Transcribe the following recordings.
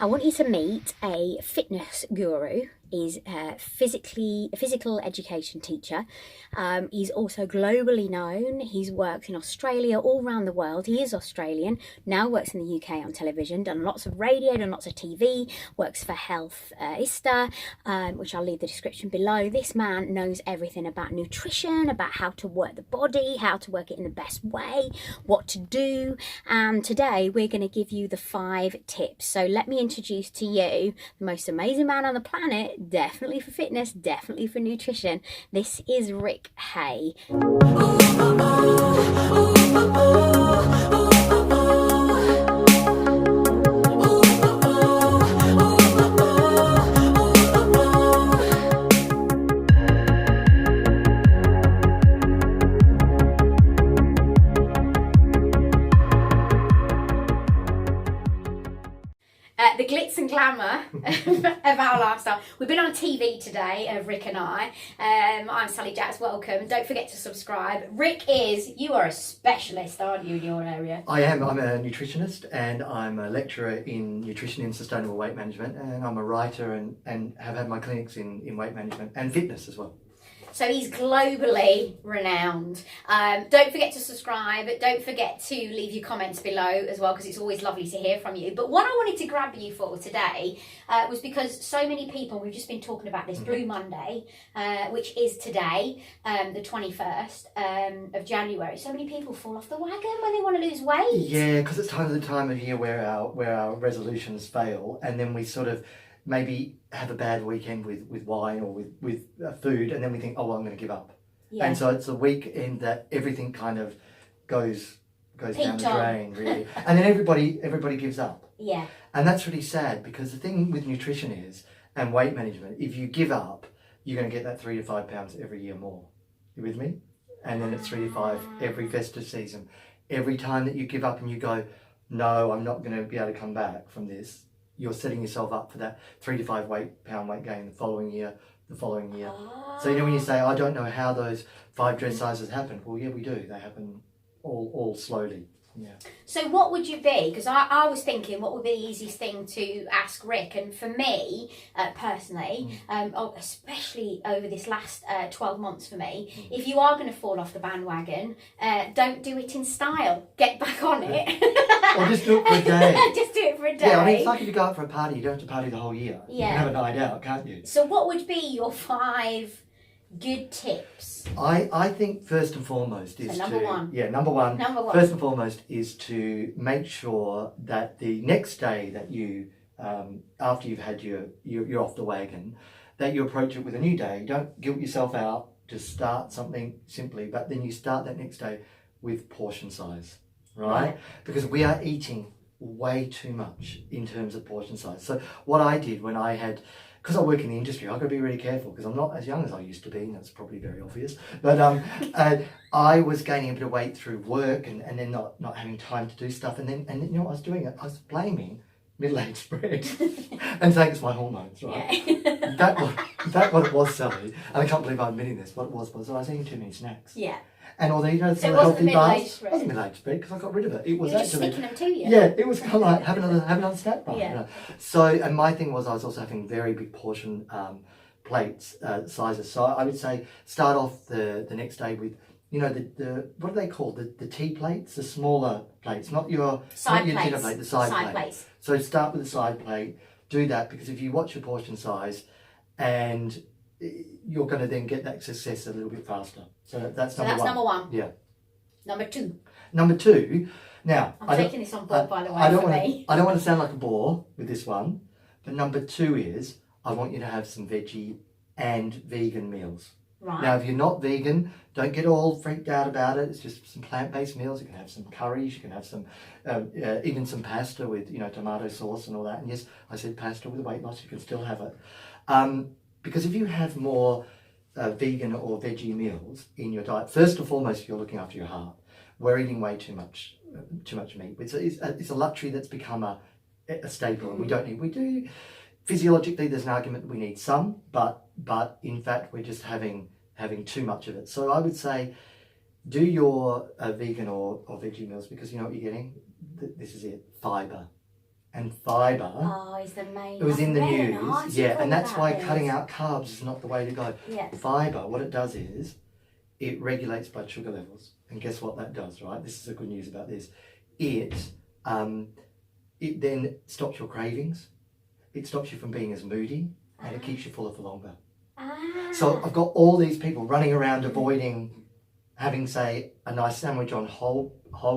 I want you to meet a fitness guru. He's a physical education teacher. He's also globally known. He's worked in Australia, all around the world. He is Australian, now works in the UK on television, done lots of radio, done lots of TV, works for Healthista, which I'll leave the description below. This man knows everything about nutrition, about how to work the body, how to work it in the best way, what to do. And today we're going to give you the 5 tips. So let me introduce to you the most amazing man on the planet, definitely for fitness, definitely for nutrition. This is Rick Hay. The glitz and glamour of our lifestyle. We've been on TV today, Rick and I. I'm Sally Jacks, welcome. Don't forget to subscribe. Rick you are a specialist, aren't you, in your area? I am. I'm a nutritionist and I'm a lecturer in nutrition and sustainable weight management, and I'm a writer and have had my clinics in weight management and fitness as well. So he's globally renowned. Don't forget to subscribe. Don't forget to leave your comments below as well, because it's always lovely to hear from you. But what I wanted to grab you for today was because so many people, we've just been talking about this Blue Monday, which is today, the 21st of January. So many people fall off the wagon when they want to lose weight. Yeah, because it's the time of year where our resolutions fail, and then we sort of maybe have a bad weekend with wine or with food, and then we think, oh, well, I'm going to give up. Yeah. And so it's a weekend that everything kind of goes down the drain, really. And then everybody gives up. Yeah. And that's really sad, because the thing with nutrition is, and weight management, if you give up, you're going to get that 3 to 5 pounds every year more. You with me? And then it's 3 to 5 every festive season. Every time that you give up and you go, no, I'm not going to be able to come back from this, you're setting yourself up for that 3 to 5 pound weight gain the following year. So, when you say, I don't know how those 5 dress sizes happen. Well, yeah, we do. They happen all slowly. Yeah. So what would you be? Because I was thinking, what would be the easiest thing to ask Rick? And for me, personally, especially over this last 12 months for me, if you are going to fall off the bandwagon, don't do it in style. Get back on it. Or just do it for a day. Just do it for a day. Yeah, I mean, it's like if you go out for a party, you don't have to party the whole year. Yeah. You can have a night out, can't you? So what would be your 5 good tips? I think first and foremost is number one. Yeah, number one. First and foremost is to make sure that the next day that you, after you've had you're off the wagon, that you approach it with a new day. Don't guilt yourself out to start something simply, but then you start that next day with portion size, right? Because we are eating way too much in terms of portion size. So what I did when I had, because I work in the industry, I've got to be really careful because I'm not as young as I used to be, and that's probably very obvious. But I was gaining a bit of weight through work and then not having time to do stuff. And then you know what I was doing? I was blaming middle-aged spread and saying it's my hormones, right? Yeah. that what it was, Sally. And I can't believe I'm admitting this. What it was I was eating too many snacks. Yeah. And although, you know, it's so a healthy bar, it wasn't middle-aged spread because I got rid of it. It was actually just sticking them to you. Yeah, it was kind of like have another snack bar. Yeah. You know? So, and my thing was I was also having very big portion plates sizes. So I would say start off the next day with, you know, the what are they called? The tea plates, the smaller plates, not your dinner plate, the side plates. So start with the side plate. Do that, because if you watch your portion size, and you're going to then get that success a little bit faster. So that's number one. Yeah. Number two. Now, I'm taking this on board, by the way. I don't want to sound like a bore with this one, but number 2 is I want you to have some veggie and vegan meals. Right. Now, if you're not vegan, don't get all freaked out about it. It's just some plant-based meals. You can have some curries. You can have some, even some pasta with, you know, tomato sauce and all that. And yes, I said pasta with weight loss. You can still have it. Because if you have more vegan or veggie meals in your diet, first and foremost, you're looking after your heart. We're eating way too much meat. It's a luxury that's become a staple, and we don't need. We do physiologically. There's an argument that we need some, but in fact, we're just having too much of it. So I would say, do your vegan or veggie meals, because you know what you're getting. This is it: fiber and fibre. Oh, is the main. It was in the I've read an news, article yeah, and that's about why this. cutting out carbs is not the way to go. Yeah. Fibre, what it does is it regulates blood sugar levels, and guess what that does, right? This is the good news about this. It then stops your cravings. It stops you from being as moody, and it keeps you fuller for longer. So I've got all these people running around avoiding having, say, a nice sandwich on whole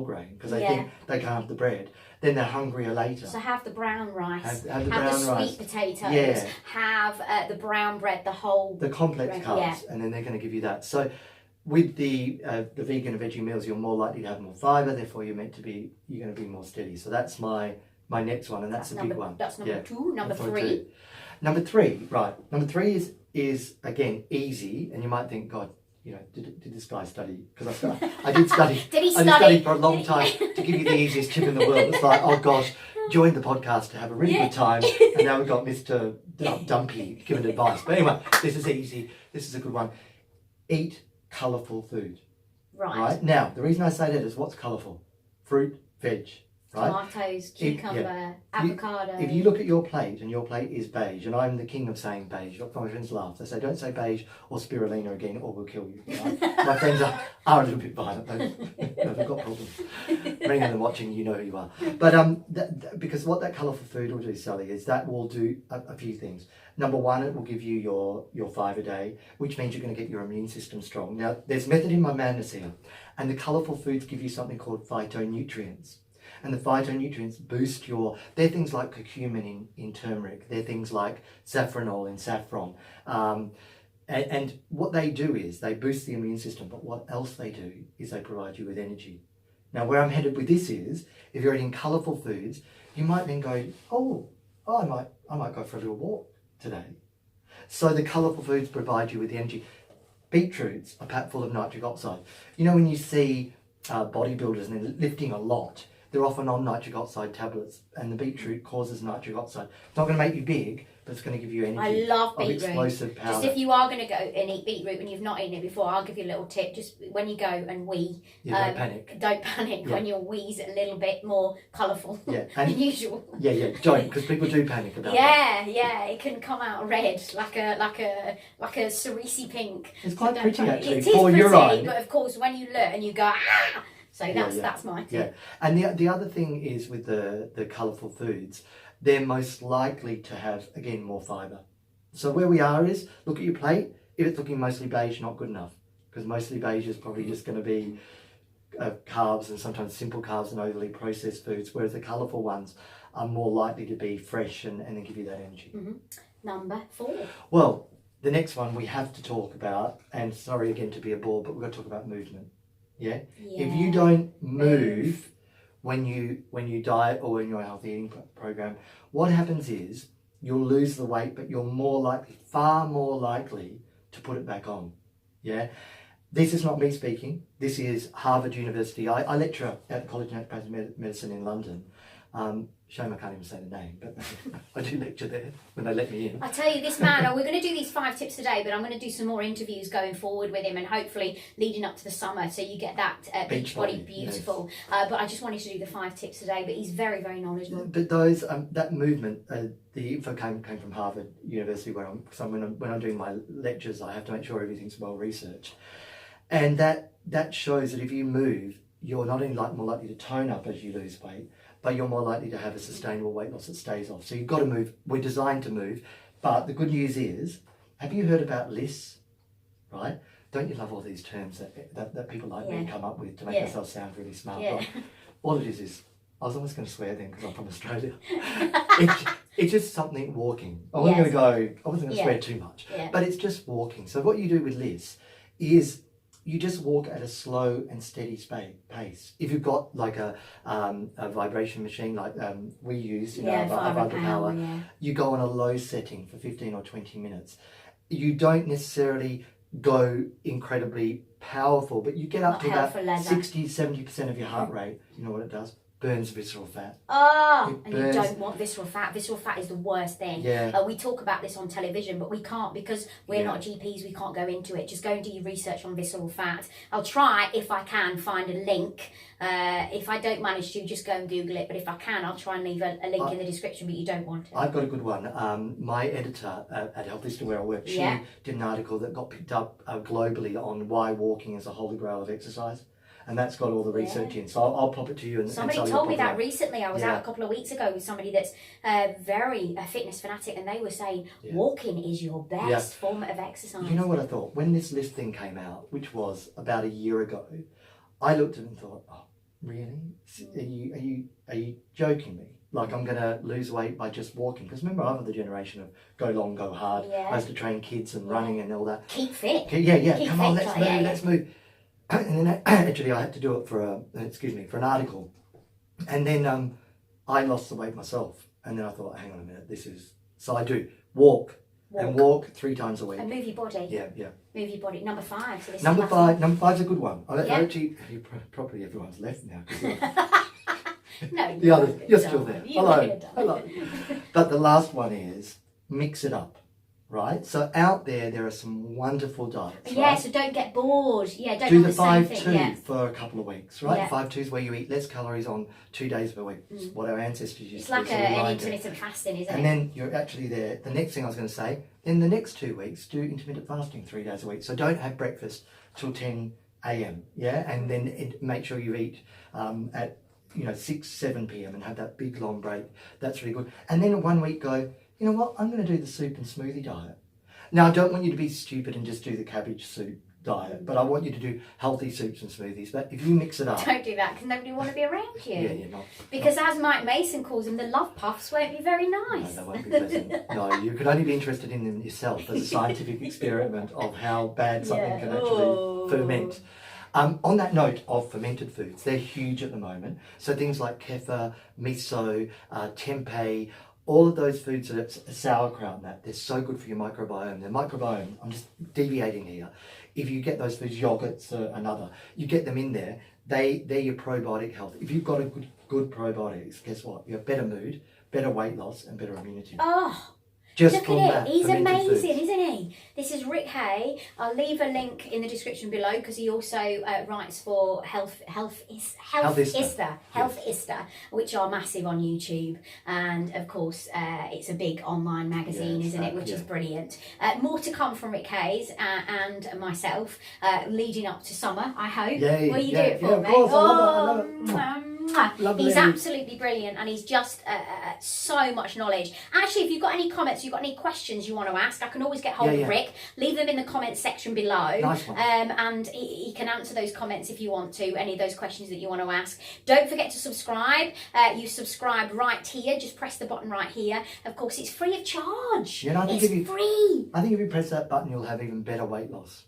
grain because they think they can't have the bread. Then they're hungrier later. So have the brown rice, have the brown sweet rice. potatoes, have the brown bread, the complex carbs, and then they're going to give you that. So with the vegan and veggie meals, you're more likely to have more fibre. Therefore, you're going to be more steady. So that's my next one, and that's a big one. That's number two. Number three. Number three, right? Number three is again easy, and you might think, God, did this guy study? Because I did study. Did he I study? did study for a long time to give you the easiest tip in the world. It's like, oh gosh, join the podcast to have a really good time, and now we've got Mr. Dumpy giving advice. But anyway, this is easy. This is a good one. Eat colourful food. Right. Now, the reason I say that is what's colourful? Fruit, veg. Right? Tomatoes, cucumber, avocado. If you look at your plate and your plate is beige, and I'm the king of saying beige, my friends laugh. They say, don't say beige or spirulina again or we'll kill you. Right? My friends are a little bit violent. They've got problems. Many of them watching, you know who you are. But because what that colourful food will do, Sally, is that will do a few things. Number one, it will give you your 5 a day, which means you're going to get your immune system strong. Now, there's method in my madness here, and the colourful foods give you something called phytonutrients. And the phytonutrients boost they're things like curcumin in turmeric, they're things like safranol in saffron. And what they do is they boost the immune system, but what else they do is they provide you with energy. Now, where I'm headed with this is, if you're eating colourful foods, you might then go, I might go for a little walk today. So the colourful foods provide you with the energy. Beetroots are packed full of nitric oxide. When you see bodybuilders and they're lifting a lot, they're often on nitric oxide tablets, and the beetroot causes nitric oxide. It's not going to make you big, but it's going to give you energy. I love beetroot. Explosive powder. Just if you are going to go and eat beetroot and you've not eaten it before, I'll give you a little tip. Just when you go and wee, don't panic. Don't panic when your wee's a little bit more colourful than usual. Don't, because people do panic about that. Yeah, it can come out red, like a cerise pink. It's quite pretty actually. It is pretty, but of course when you look and you go, ah! So that's my tip. Yeah, and the other thing is with the colourful foods, they're most likely to have, again, more fibre. So where we are is, look at your plate. If it's looking mostly beige, not good enough. Because mostly beige is probably just going to be carbs, and sometimes simple carbs and overly processed foods, whereas the colourful ones are more likely to be fresh and then give you that energy. Mm-hmm. Number 4. Well, the next one we have to talk about, and sorry again to be a bore, but we've got to talk about movement. Yeah. If you don't move when you diet or in your healthy eating program, what happens is you'll lose the weight, but you're far more likely to put it back on. Yeah. This is not me speaking. This is Harvard University. I lecture at the College of Naturopathic Medicine in London. Shame I can't even say the name, but I do lecture there when they let me in. I tell you, this man, we're going to do these 5 tips today, but I'm going to do some more interviews going forward with him, and hopefully leading up to the summer, so you get that Beachbody beautiful. Yes. But I just wanted to do the 5 tips today, but he's very, very knowledgeable. But those, that movement, the info came from Harvard University, when I'm doing my lectures, I have to make sure everything's well researched. And that shows that if you move, you're not only more likely to tone up as you lose weight, but you're more likely to have a sustainable weight loss that stays off. So you've got to move. We're designed to move. But the good news is, have you heard about lists? Right? Don't you love all these terms that people like me come up with to make themselves sound really smart? Yeah. Well, all it is, I was almost going to swear then because I'm from Australia. It's just something walking. I wasn't going to swear too much. Yeah. But it's just walking. So what you do with lists is you just walk at a slow and steady pace. If you've got like a vibration machine like we use, our power, you go on a low setting for 15 or 20 minutes. You don't necessarily go incredibly powerful, but you get up to about 60-70% of your heart rate. You know what it does? burns visceral fat. Oh, and burns. you don't want visceral fat. Visceral fat is the worst thing. Yeah. We talk about this on television, but we can't because we're not GPs. We can't go into it. Just go and do your research on visceral fat. I'll try, if I can, find a link. If I don't manage to, just go and Google it. But if I can, I'll try and leave a link in the description, but you don't want it. I've got a good one. My editor at Healthista, where I work, she did an article that got picked up globally on why walking is a holy grail of exercise. And that's got all the research in. So I'll pop it to you. Somebody told me that recently. I was out a couple of weeks ago with somebody that's very a fitness fanatic, and they were saying walking is your best form of exercise. You know what I thought? When this list thing came out, which was about a year ago, I looked at it and thought, oh, really? Are you joking me? Like I'm going to lose weight by just walking? Because remember, I'm of the generation of go long, go hard. I used to train kids and running and all that. Keep fit. Come on, let's move. And then actually I had to do it for an article. And then I lost the weight myself. And then I thought, hang on a minute, so I do walk. And walk 3 times a week. And move your body. Yeah. Move your body. Number 5. So this number 5's a good one. Actually, probably everyone's left now. No, the others, you're still there. Hello. But the last one is mix it up. Right, so out there are some wonderful diets. Yeah, right? So don't get bored. Yeah, don't do the 5-2 for a couple of weeks, right? Yeah. 5-2 is where you eat less calories on 2 days per week. It's what our ancestors used to do. It's like an intermittent fasting, isn't it? And then you're actually there. The next thing I was going to say, in the next 2 weeks, do intermittent fasting 3 days a week. So don't have breakfast till 10 a.m. Yeah, and then make sure you eat at 6-7 p.m. and have that big long break. That's really good. And then 1 week go, you know what, I'm going to do the soup and smoothie diet. Now, I don't want you to be stupid and just do the cabbage soup diet, but I want you to do healthy soups and smoothies. But if you mix it up... Don't do that, because nobody will want to be around you. Yeah, Because as Mike Mason calls them, the love puffs won't be very nice. No, they won't be pleasant. No, you could only be interested in them yourself as a scientific experiment of how bad something can actually ferment. On that note of fermented foods, they're huge at the moment. So things like kefir, miso, tempeh, all of those foods that are sauerkraut and that, they're so good for your microbiome. Their microbiome, I'm just deviating here. If you get those foods, yogurts are another, you get them in there, they're your probiotic health. If you've got a good probiotics, guess what? You have better mood, better weight loss and better immunity. Oh, just look at it. He's amazing, isn't he? This is Rick Hay. I'll leave a link in the description below because he also writes for Healthista, which are massive on YouTube. And of course, it's a big online magazine, isn't it? Which is brilliant. More to come from Rick Hayes and myself, leading up to summer, I hope. Will you do it for me? Of course, I love it. Lovely. He's absolutely brilliant, and he's just so much knowledge. Actually, if you've got any comments, you've got any questions you want to ask, I can always get hold of Rick. Leave them in the comments section below. Nice one. And he can answer those comments if you want to, any of those questions that you want to ask. Don't forget to subscribe. You subscribe right here. Just press the button right here. Of course, it's free of charge. Yeah, it's free. I think if you press that button, you'll have even better weight loss.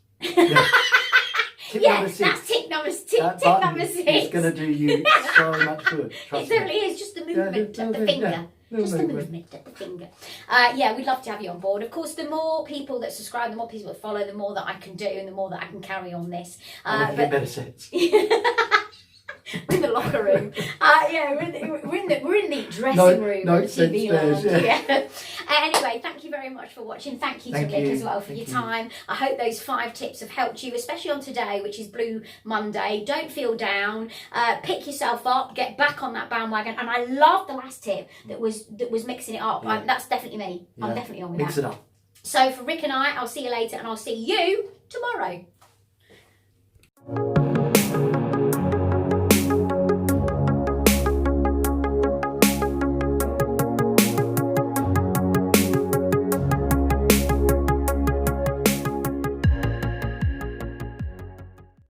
That's tick number 6. It's going to do you so much good. It certainly is. Just the movement of the finger. Just the movement of the finger. We'd love to have you on board. Of course, the more people that subscribe, the more people that follow, the more that I can do and the more that I can carry on this. But get better sets. We're in the locker room. We're in the dressing room of TV Land. Anyway, thank you very much for watching. Thank you to Nick as well for your time. I hope those 5 tips have helped you, especially on today, which is Blue Monday. Don't feel down. Pick yourself up. Get back on that bandwagon. And I love the last tip that was mixing it up. That's definitely me. I'm definitely on with that. Mix it up. So for Rick and I'll see you later, and I'll see you tomorrow.